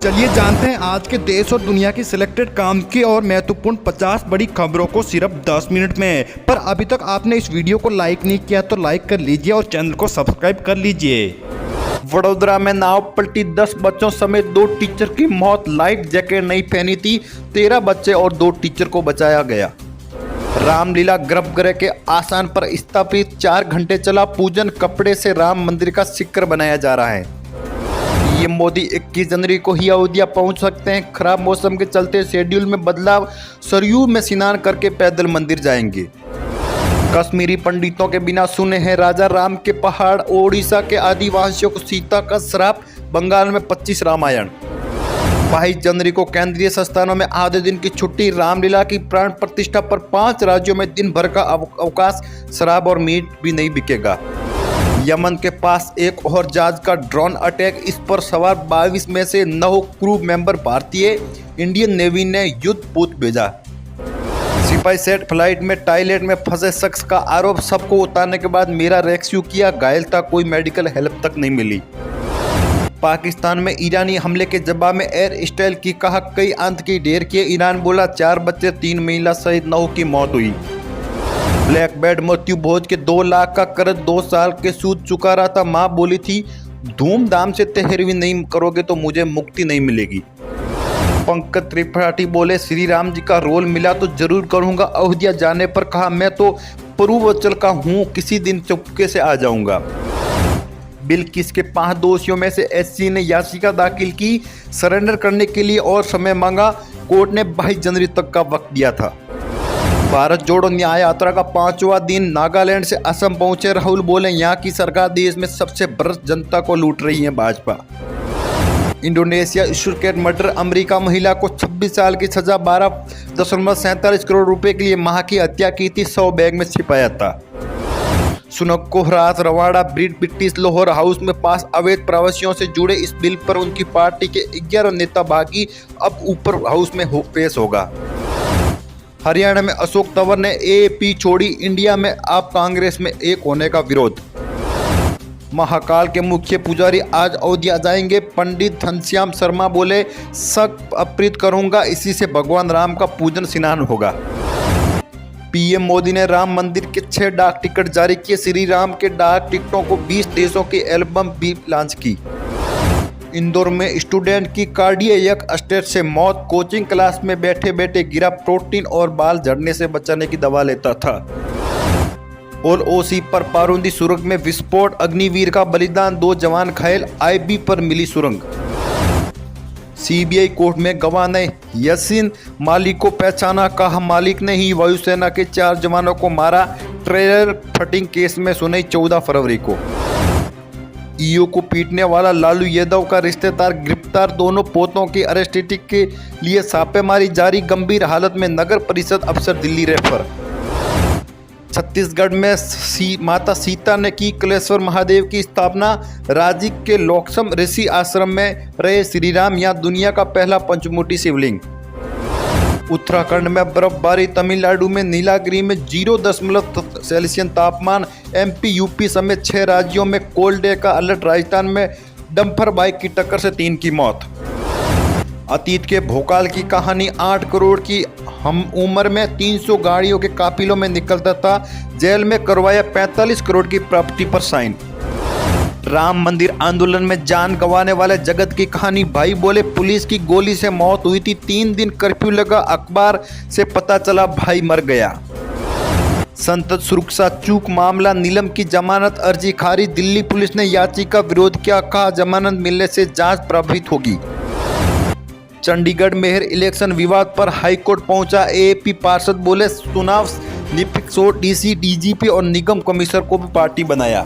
चलिए जानते हैं आज के देश और दुनिया की सिलेक्टेड काम की और महत्वपूर्ण 50 बड़ी खबरों को सिर्फ 10 मिनट में। पर अभी तक आपने इस वीडियो को लाइक नहीं किया तो लाइक कर लीजिए और चैनल को सब्सक्राइब कर लीजिए। वडोदरा में नाव पलटी, 10 बच्चों समेत 2 टीचर की मौत। लाइफ जैकेट नहीं पहनी थी, 13 बच्चे और 2 टीचर को बचाया गया। रामलीला गर्भगृह के आसान पर स्थापित 4 घंटे चला पूजन। कपड़े से राम मंदिर का शिखर बनाया जा रहा है। पीएम मोदी 21 जनवरी को ही अयोध्या पहुंच सकते हैं। खराब मौसम के चलते शेड्यूल में बदलाव। सरयू में स्नान करके पैदल मंदिर जाएंगे। कश्मीरी पंडितों के बिना सुने हैं राजा राम के पहाड़। ओडिशा के आदिवासियों को सीता का श्राप। बंगाल में 25 रामायण। 22 जनवरी को केंद्रीय संस्थानों में आधे दिन की छुट्टी। रामलीला की प्राण प्रतिष्ठा पर 5 राज्यों में दिन भर का अवकाश। शराब और मीट भी नहीं बिकेगा। यमन के पास एक और जहाज का ड्रोन अटैक। इस पर सवार 22 में से 9 क्रू मेंबर भारतीय। इंडियन नेवी ने युद्धपोत भेजा। सिपाही सेट फ्लाइट में टॉयलेट में फंसे शख्स का आरोप। सबको उतारने के बाद मेरा रेस्क्यू किया, घायल था, कोई मेडिकल हेल्प तक नहीं मिली। पाकिस्तान में ईरानी हमले के जवाब में एयर स्टाइल की कहा कई अंत की ढेर किए। ईरान बोला 4 बच्चे 3 महिला सहित 9 की मौत हुई। ब्लैक बेड मृत्यु भोज के 2 लाख का कर्ज 2 साल के सूद चुका रहा था। माँ बोली थी धूमधाम से तेहरवी नहीं करोगे तो मुझे मुक्ति नहीं मिलेगी। पंकज त्रिपाठी बोले श्री राम जी का रोल मिला तो जरूर करूंगा। अयोध्या जाने पर कहा मैं तो पूर्वांचल का हूँ, किसी दिन चुपके से आ जाऊंगा। बिल्किस के 5 दोषियों में से एससी ने याचिका दाखिल की। सरेंडर करने के लिए और समय मांगा। कोर्ट ने 22 जनवरी तक का वक्त दिया था। भारत जोड़ो न्याय यात्रा का 5वां दिन। नागालैंड से असम पहुंचे राहुल बोले यहाँ की सरकार देश में सबसे भ्रष्ट जनता को लूट रही है Bhajpa. Indonesia student murder. America महिला को 26 साल की सजा, 12.47 करोड़ रुपए के लिए मां की हत्या की थी, 100 बैग में छिपाया था। सुनक को रात रवाड़ा ब्रिटिश लाहौर हाउस में पास। अवैध प्रवासियों से जुड़े इस बिल पर उनकी पार्टी के 11 नेता भागी। अब ऊपर हाउस में पेश होगा। हरियाणा में अशोक तंवर ने एपी छोड़ी। इंडिया में आप कांग्रेस में एक होने का विरोध। महाकाल के मुख्य पुजारी आज अयोध्या जाएंगे। पंडित घनश्याम शर्मा बोले शक अर्पित करूंगा, इसी से भगवान राम का पूजन स्नान होगा। पीएम मोदी ने राम मंदिर के 6 डाक टिकट जारी किए। श्री राम के डाक टिकटों को 20 देशों की एल्बम भी लॉन्च की। इंदौर में स्टूडेंट की कार्डियक अरेस्ट से मौत। कोचिंग क्लास में बैठे बैठे गिरा। प्रोटीन और बाल झड़ने से बचाने की दवा लेता था। और ओसी पर पारूंदी सुरंग में विस्फोट। अग्निवीर का बलिदान, 2 जवान घायल। आईबी पर मिली सुरंग। सीबीआई कोर्ट में गवाह ने यासीन मालिक को पहचाना। कहा मालिक ने ही वायुसेना के 4 जवानों को मारा। ट्रेलर फटिंग केस में सुनई 14 फरवरी को। ईओ को पीटने वाला लालू यादव का रिश्तेदार गिरफ्तार। दोनों पोतों की अरेस्ट के लिए छापेमारी जारी। गंभीर हालत में नगर परिषद अफसर दिल्ली रेफर। छत्तीसगढ़ में माता सीता ने की कलेश्वर महादेव की स्थापना। रांची के लोकसम ऋषि आश्रम में रहे श्रीराम, यहाँ दुनिया का पहला पंचमुखी शिवलिंग। उत्तराखंड में बर्फबारी। तमिलनाडु में नीलागिरी में 0.सेल्सियस तापमान। एमपी यूपी समेत 6 राज्यों में कोल्ड डे का अलर्ट। राजस्थान में डंपर बाइक की टक्कर से 3 की मौत। अतीत के भोकाल की कहानी। 8 करोड़ की हम उम्र में 300 गाड़ियों के काफिलों में निकलता था। जेल में करवाया 45 करोड़ की प्रॉपर्टी पर साइन। राम मंदिर आंदोलन में जान गंवाने वाले जगत की कहानी। भाई बोले पुलिस की गोली से मौत हुई थी, 3 दिन कर्फ्यू लगा। अखबार से पता चला भाई मर गया। संसद सुरक्षा चूक मामला। नीलम की जमानत अर्जी खारिज। दिल्ली पुलिस ने याचिका विरोध किया। कहा जमानत मिलने से जांच प्रभावित होगी। चंडीगढ़ मेयर इलेक्शन विवाद पर हाईकोर्ट पहुंचा। एएपी पार्षद बोले चुनाव निष्पक्ष हो। डीसी, डीजीपी और निगम कमिश्नर को भी पार्टी बनाया।